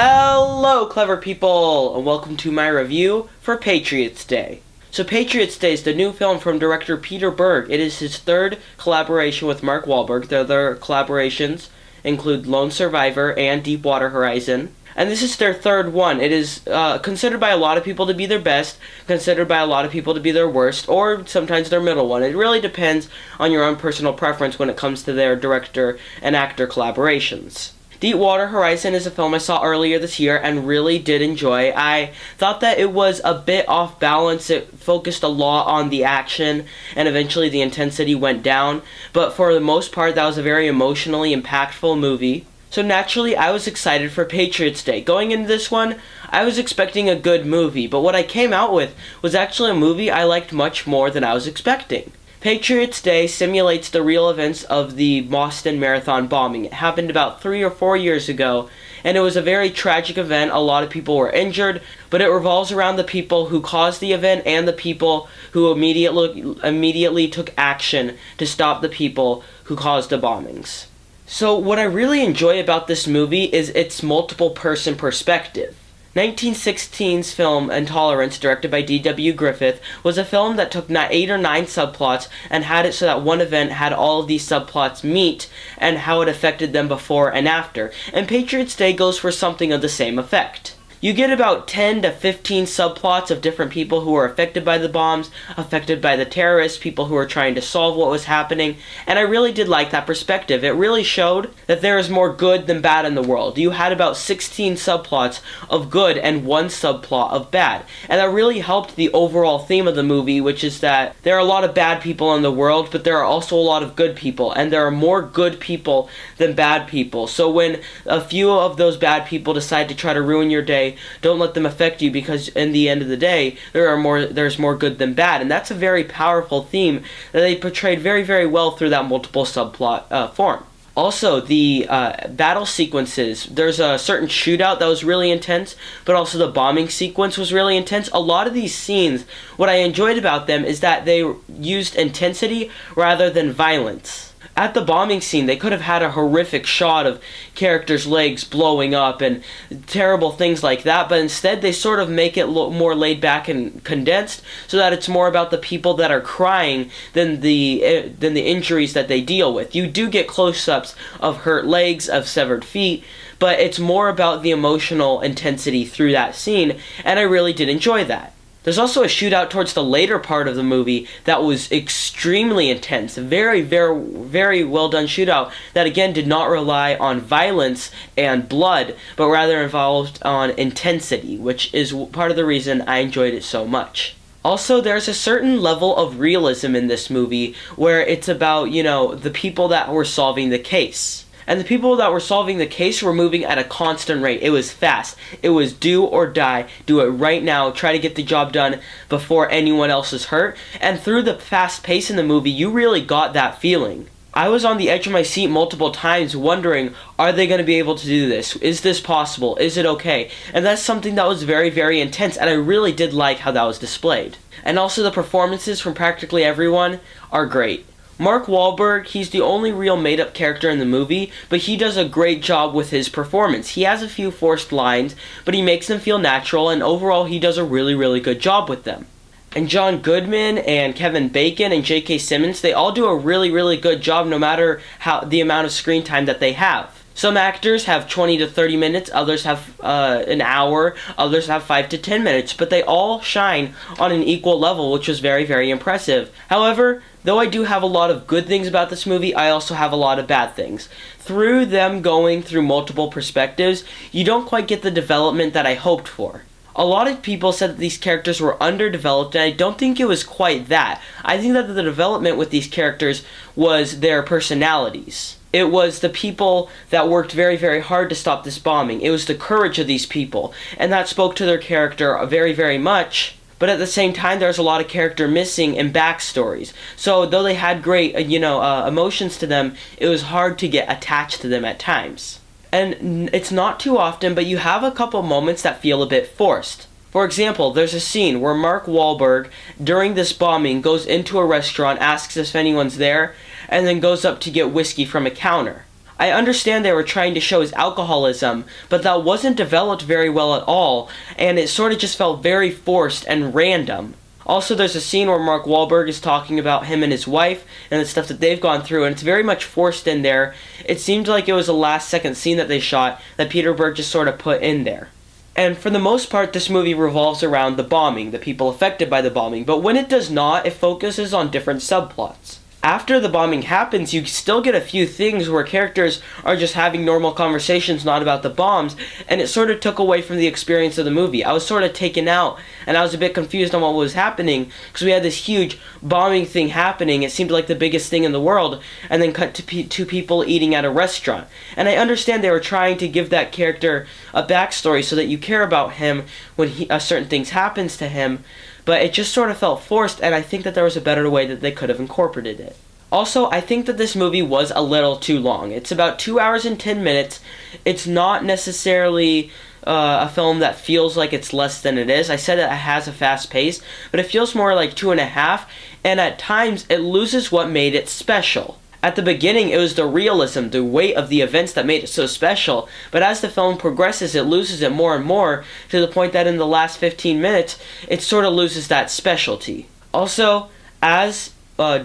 Hello, clever people, and welcome to my review for Patriots Day. So Patriots Day is the new film from director Peter Berg. It is his third collaboration with Mark Wahlberg. The other collaborations include Lone Survivor and Deepwater Horizon. And this is their third one. It is considered by a lot of people to be their best, considered by a lot of people to be their worst, or sometimes their middle one. It really depends on your own personal preference when it comes to their director and actor collaborations. Deepwater Horizon is a film I saw earlier this year and really did enjoy. I thought that it was a bit off balance. It focused a lot on the action and eventually the intensity went down. But for the most part, that was a very emotionally impactful movie. So naturally, I was excited for Patriots Day. Going into this one, I was expecting a good movie. But what I came out with was actually a movie I liked much more than I was expecting. Patriots Day simulates the real events of the Boston Marathon bombing. It happened about 3 or 4 years ago, and it was a very tragic event. A lot of people were injured, but it revolves around the people who caused the event and the people who immediately took action to stop the people who caused the bombings. So what I really enjoy about this movie is its multiple-person perspective. 1916's film Intolerance, directed by D.W. Griffith, was a film that took 8 or 9 subplots and had it so that one event had all of these subplots meet and how it affected them before and after. And Patriots Day goes for something of the same effect. You get about 10 to 15 subplots of different people who were affected by the bombs, affected by the terrorists, people who were trying to solve what was happening, and I really did like that perspective. It really showed that there is more good than bad in the world. You had about 16 subplots of good and 1 subplot of bad, and that really helped the overall theme of the movie, which is that there are a lot of bad people in the world, but there are also a lot of good people, and there are more good people than bad people. So when a few of those bad people decide to try to ruin your day, don't let them affect you, because in the end of the day, there's more good than bad. And that's a very powerful theme that they portrayed very, very well through that multiple subplot form. Also, the battle sequences, there's a certain shootout that was really intense, but also the bombing sequence was really intense. A lot of these scenes, what I enjoyed about them is that they used intensity rather than violence. At the bombing scene, they could have had a horrific shot of characters' legs blowing up and terrible things like that, but instead they sort of make it look more laid back and condensed so that it's more about the people that are crying than the injuries that they deal with. You do get close-ups of hurt legs, of severed feet, but it's more about the emotional intensity through that scene, and I really did enjoy that. There's also a shootout towards the later part of the movie that was extremely intense. Very, very, very well done shootout that again did not rely on violence and blood, but rather involved on intensity, which is part of the reason I enjoyed it so much. Also, there's a certain level of realism in this movie where it's about, the people that were solving the case. And the people that were solving the case were moving at a constant rate. It was fast. It was do or die. Do it right now. Try to get the job done before anyone else is hurt. And through the fast pace in the movie, you really got that feeling. I was on the edge of my seat multiple times wondering, are they going to be able to do this? Is this possible? Is it okay? And that's something that was very, very intense, and I really did like how that was displayed. And also the performances from practically everyone are great. Mark Wahlberg, he's the only real made-up character in the movie, but he does a great job with his performance. He has a few forced lines, but he makes them feel natural, and overall he does a really, really good job with them. And John Goodman and Kevin Bacon and J.K. Simmons, they all do a really, really good job no matter the amount of screen time that they have. Some actors have 20 to 30 minutes, others have an hour, others have 5 to 10 minutes, but they all shine on an equal level, which was very, very impressive. However, though I do have a lot of good things about this movie, I also have a lot of bad things. Through them going through multiple perspectives, you don't quite get the development that I hoped for. A lot of people said that these characters were underdeveloped, and I don't think it was quite that. I think that the development with these characters was their personalities. It was the people that worked very, very hard to stop this bombing. It was the courage of these people, and that spoke to their character very, very much. But at the same time, there's a lot of character missing and backstories. So though they had great, emotions to them, it was hard to get attached to them at times. And it's not too often, but you have a couple moments that feel a bit forced. For example, there's a scene where Mark Wahlberg, during this bombing, goes into a restaurant, asks if anyone's there, and then goes up to get whiskey from a counter. I understand they were trying to show his alcoholism, but that wasn't developed very well at all, and it sort of just felt very forced and random. Also, there's a scene where Mark Wahlberg is talking about him and his wife and the stuff that they've gone through, and it's very much forced in there. It seemed like it was a last-second scene that they shot that Peter Berg just sort of put in there. And for the most part, this movie revolves around the bombing, the people affected by the bombing, but when it does not, it focuses on different subplots. After the bombing happens, you still get a few things where characters are just having normal conversations, not about the bombs, and it sort of took away from the experience of the movie. I was sort of taken out, and I was a bit confused on what was happening, because we had this huge bombing thing happening. It seemed like the biggest thing in the world, and then cut to two people eating at a restaurant. And I understand they were trying to give that character a backstory so that you care about him when certain things happens to him, but it just sort of felt forced, and I think that there was a better way that they could have incorporated it. Also, I think that this movie was a little too long. It's about 2 hours and 10 minutes. It's not necessarily a film that feels like it's less than it is. I said that it has a fast pace, but it feels more like 2.5, and at times it loses what made it special. At the beginning, it was the realism, the weight of the events that made it so special, but as the film progresses, it loses it more and more, to the point that in the last 15 minutes, it sort of loses that specialty. Also, as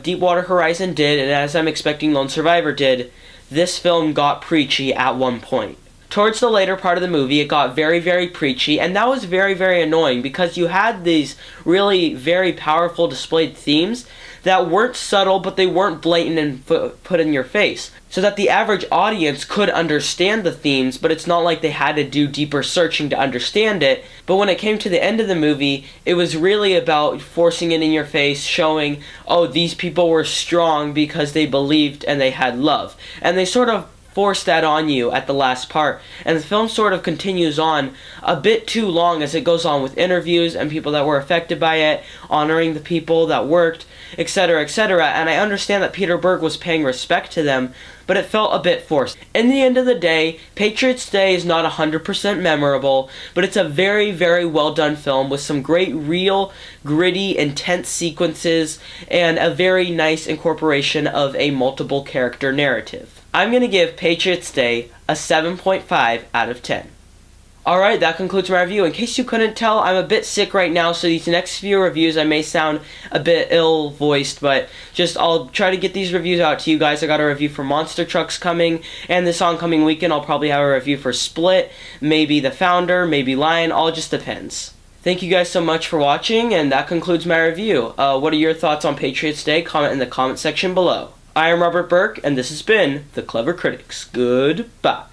Deepwater Horizon did, and as I'm expecting Lone Survivor did, this film got preachy at one point. Towards the later part of the movie, it got very, very preachy, and that was very, very annoying, because you had these really very powerful displayed themes that weren't subtle, but they weren't blatant and put in your face, so that the average audience could understand the themes, but it's not like they had to do deeper searching to understand it. But when it came to the end of the movie, it was really about forcing it in your face, showing, oh, these people were strong because they believed and they had love. And they sort of force that on you at the last part, and the film sort of continues on a bit too long as it goes on with interviews and people that were affected by it, honoring the people that worked, etc., etc., and I understand that Peter Berg was paying respect to them, but it felt a bit forced. In the end of the day, Patriot's Day is not 100% memorable, but it's a very, very well done film with some great, real, gritty, intense sequences, and a very nice incorporation of a multiple character narrative. I'm going to give Patriot's Day a 7.5 out of 10. Alright, that concludes my review. In case you couldn't tell, I'm a bit sick right now, so these next few reviews I may sound a bit ill-voiced, but I'll try to get these reviews out to you guys. I got a review for Monster Trucks coming, and this oncoming weekend I'll probably have a review for Split, maybe The Founder, maybe Lion, all just depends. Thank you guys so much for watching, and that concludes my review. What are your thoughts on Patriots Day? Comment in the comment section below. I am Robert Burke, and this has been The Clever Critics. Goodbye.